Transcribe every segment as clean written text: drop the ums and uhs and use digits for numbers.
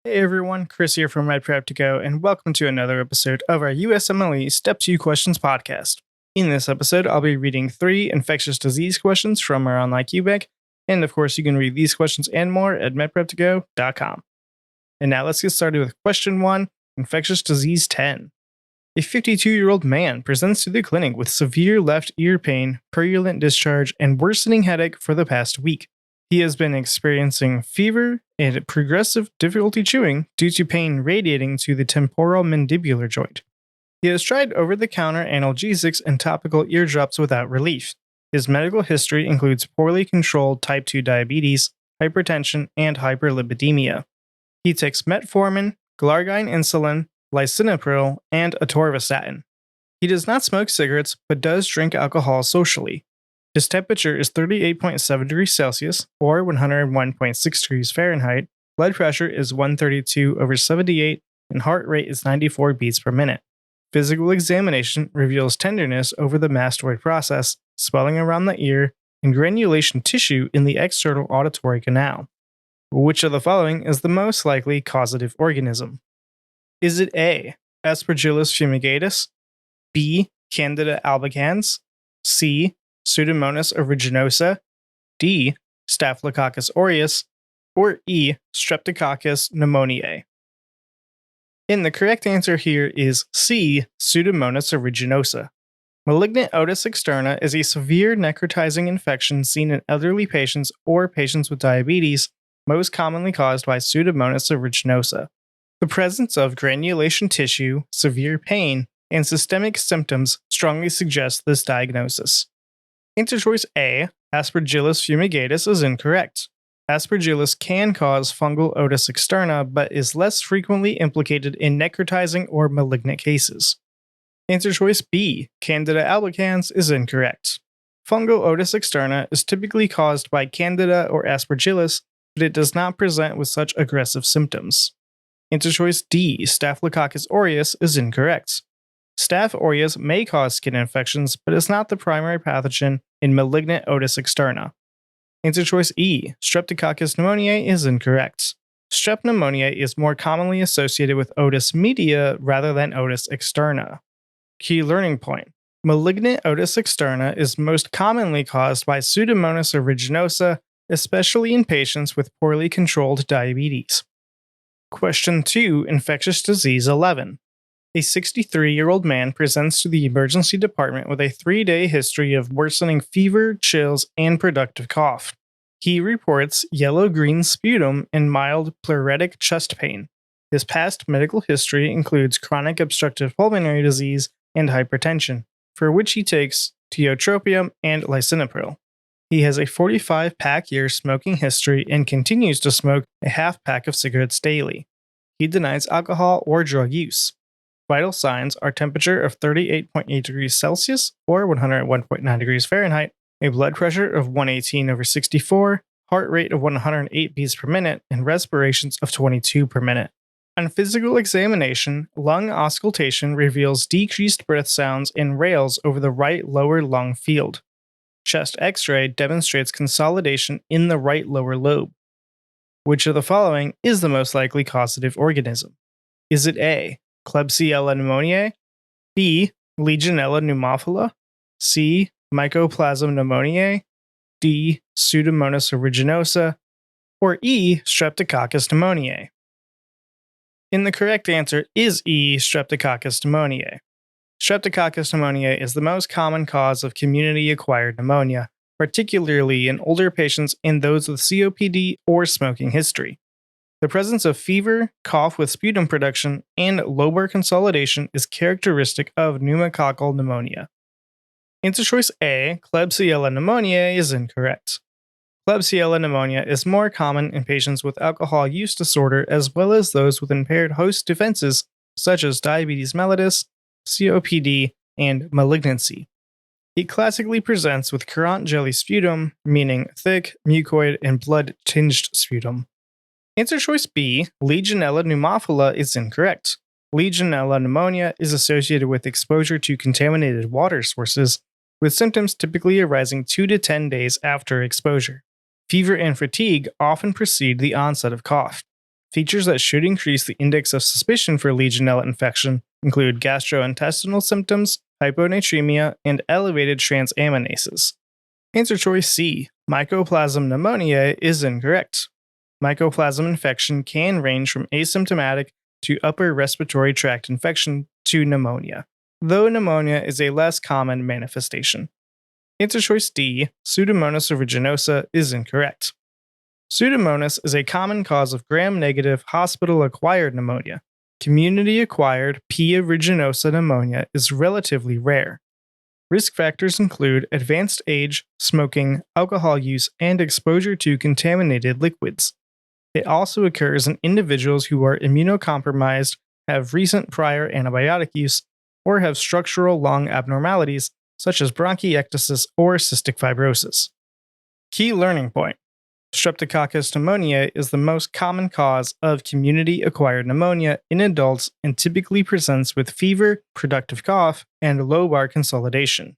Hey everyone, Chris here from RedPrep2Go, and welcome to another episode of our USMLE Step 2 Questions podcast. In this episode, I'll be reading 3 infectious disease questions from our online Qbank, and of course, you can read these questions and more at medprep2go.com. And now let's get started with question 1, infectious disease 10. A 52-year-old man presents to the clinic with severe left ear pain, purulent discharge, and worsening headache for the past week. He has been experiencing fever and progressive difficulty chewing due to pain radiating to the temporal mandibular joint. He has tried over-the-counter analgesics and topical eardrops without relief. His medical history includes poorly controlled type 2 diabetes, hypertension, and hyperlipidemia. He takes metformin, glargine insulin, lisinopril, and atorvastatin. He does not smoke cigarettes but does drink alcohol socially. His temperature is 38.7 degrees Celsius, or 101.6 degrees Fahrenheit. Blood pressure is 132/78, and heart rate is 94 beats per minute. Physical examination reveals tenderness over the mastoid process, swelling around the ear, and granulation tissue in the external auditory canal. Which of the following is the most likely causative organism? Is it A, Aspergillus fumigatus, B, Candida albicans, C, Pseudomonas aeruginosa, D, Staphylococcus aureus, or E, Streptococcus pneumoniae? And the correct answer here is C, Pseudomonas aeruginosa. Malignant otis externa is a severe necrotizing infection seen in elderly patients or patients with diabetes, most commonly caused by Pseudomonas aeruginosa. The presence of granulation tissue, severe pain, and systemic symptoms strongly suggest this diagnosis. Answer choice A, Aspergillus fumigatus, is incorrect. Aspergillus can cause fungal otis externa, but is less frequently implicated in necrotizing or malignant cases. Answer choice B, Candida albicans, is incorrect. Fungal otis externa is typically caused by Candida or Aspergillus, but it does not present with such aggressive symptoms. Answer choice D, Staphylococcus aureus, is incorrect. Staph aureus may cause skin infections, but is not the primary pathogen in malignant otis externa. Answer choice E, Streptococcus pneumoniae, is incorrect. Strep pneumoniae is more commonly associated with otis media rather than otis externa. Key learning point: malignant otis externa is most commonly caused by Pseudomonas aeruginosa, especially in patients with poorly controlled diabetes. Question 2, infectious disease 11. A 63-year-old man presents to the emergency department with a 3-day history of worsening fever, chills, and productive cough. He reports yellow-green sputum and mild pleuritic chest pain. His past medical history includes chronic obstructive pulmonary disease and hypertension, for which he takes tiotropium and lisinopril. He has a 45-pack-year smoking history and continues to smoke a half-pack of cigarettes daily. He denies alcohol or drug use. Vital signs are temperature of 38.8 degrees Celsius, or 101.9 degrees Fahrenheit, a blood pressure of 118/64, heart rate of 108 beats per minute, and respirations of 22 per minute. On physical examination, lung auscultation reveals decreased breath sounds and rales over the right lower lung field. Chest X-ray demonstrates consolidation in the right lower lobe. Which of the following is the most likely causative organism? Is it A, Klebsiella pneumoniae, B, Legionella pneumophila, C, Mycoplasma pneumoniae, D, Pseudomonas aeruginosa, or E, Streptococcus pneumoniae? And the correct answer is E, Streptococcus pneumoniae. Streptococcus pneumoniae is the most common cause of community-acquired pneumonia, particularly in older patients and those with COPD or smoking history. The presence of fever, cough with sputum production, and lobar consolidation is characteristic of pneumococcal pneumonia. Answer choice A, Klebsiella pneumoniae, is incorrect. Klebsiella pneumonia is more common in patients with alcohol use disorder as well as those with impaired host defenses such as diabetes mellitus, COPD, and malignancy. It classically presents with currant jelly sputum, meaning thick, mucoid, and blood-tinged sputum. Answer choice B, Legionella pneumophila, is incorrect. Legionella pneumonia is associated with exposure to contaminated water sources, with symptoms typically arising 2 to 10 days after exposure. Fever and fatigue often precede the onset of cough. Features that should increase the index of suspicion for Legionella infection include gastrointestinal symptoms, hyponatremia, and elevated transaminases. Answer choice C, Mycoplasma pneumoniae, is incorrect. Mycoplasma infection can range from asymptomatic to upper respiratory tract infection to pneumonia, though pneumonia is a less common manifestation. Answer choice D, Pseudomonas aeruginosa, is incorrect. Pseudomonas is a common cause of gram-negative hospital-acquired pneumonia. Community-acquired P. aeruginosa pneumonia is relatively rare. Risk factors include advanced age, smoking, alcohol use, and exposure to contaminated liquids. It also occurs in individuals who are immunocompromised, have recent prior antibiotic use, or have structural lung abnormalities such as bronchiectasis or cystic fibrosis. Key learning point. Streptococcus pneumoniae is the most common cause of community-acquired pneumonia in adults and typically presents with fever, productive cough, and lobar consolidation.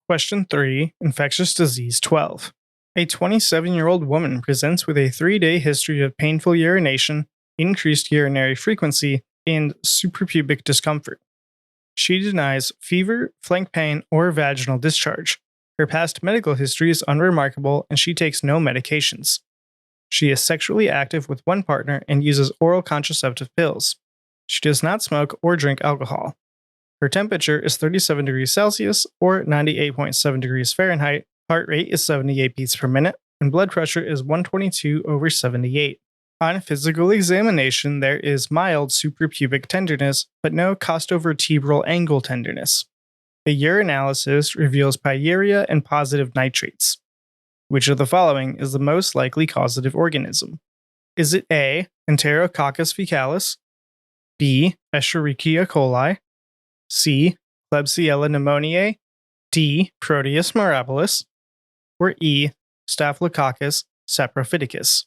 Question 3, Infectious Disease 12. A 27-year-old woman presents with a 3-day history of painful urination, increased urinary frequency, and suprapubic discomfort. She denies fever, flank pain, or vaginal discharge. Her past medical history is unremarkable and she takes no medications. She is sexually active with one partner and uses oral contraceptive pills. She does not smoke or drink alcohol. Her temperature is 37 degrees Celsius or 98.7 degrees Fahrenheit. Heart rate is 78 beats per minute, and blood pressure is 122/78. On physical examination, there is mild suprapubic tenderness, but no costovertebral angle tenderness. A urinalysis reveals pyuria and positive nitrates. Which of the following is the most likely causative organism? Is it A, Enterococcus faecalis, B, Escherichia coli, C, Klebsiella pneumoniae, D, Proteus mirabilis, or E, Staphylococcus saprophyticus?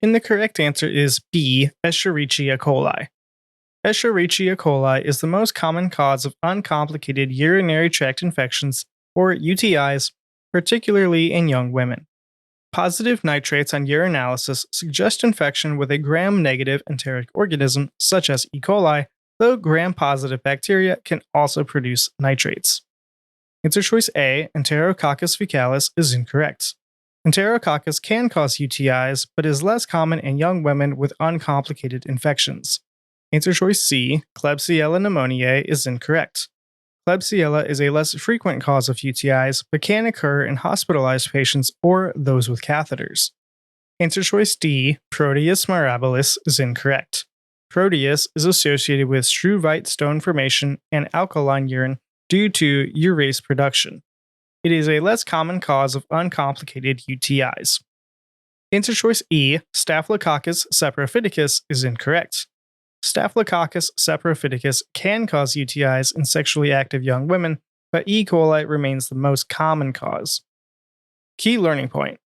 And the correct answer is B, Escherichia coli. Escherichia coli is the most common cause of uncomplicated urinary tract infections, or UTIs, particularly in young women. Positive nitrates on urinalysis suggest infection with a gram-negative enteric organism such as E. coli, though gram-positive bacteria can also produce nitrates. Answer choice A, Enterococcus faecalis, is incorrect. Enterococcus can cause UTIs, but is less common in young women with uncomplicated infections. Answer choice C, Klebsiella pneumoniae, is incorrect. Klebsiella is a less frequent cause of UTIs, but can occur in hospitalized patients or those with catheters. Answer choice D, Proteus mirabilis, is incorrect. Proteus is associated with struvite stone formation and alkaline urine due to urase production. It is a less common cause of uncomplicated UTIs. Answer choice E, Staphylococcus saprophyticus, is incorrect. Staphylococcus saprophyticus can cause UTIs in sexually active young women, but E. coli remains the most common cause. Key learning point.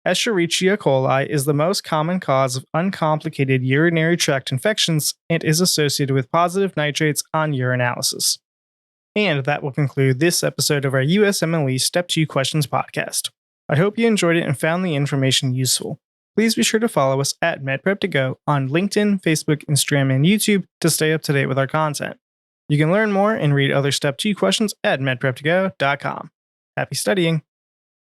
Escherichia coli is the most common cause of uncomplicated urinary tract infections and is associated with positive nitrates on urinalysis. And that will conclude this episode of our USMLE Step 2 Questions podcast. I hope you enjoyed it and found the information useful. Please be sure to follow us at MedPrep2Go on LinkedIn, Facebook, Instagram, and YouTube to stay up to date with our content. You can learn more and read other Step 2 questions at medprep2go.com. Happy studying!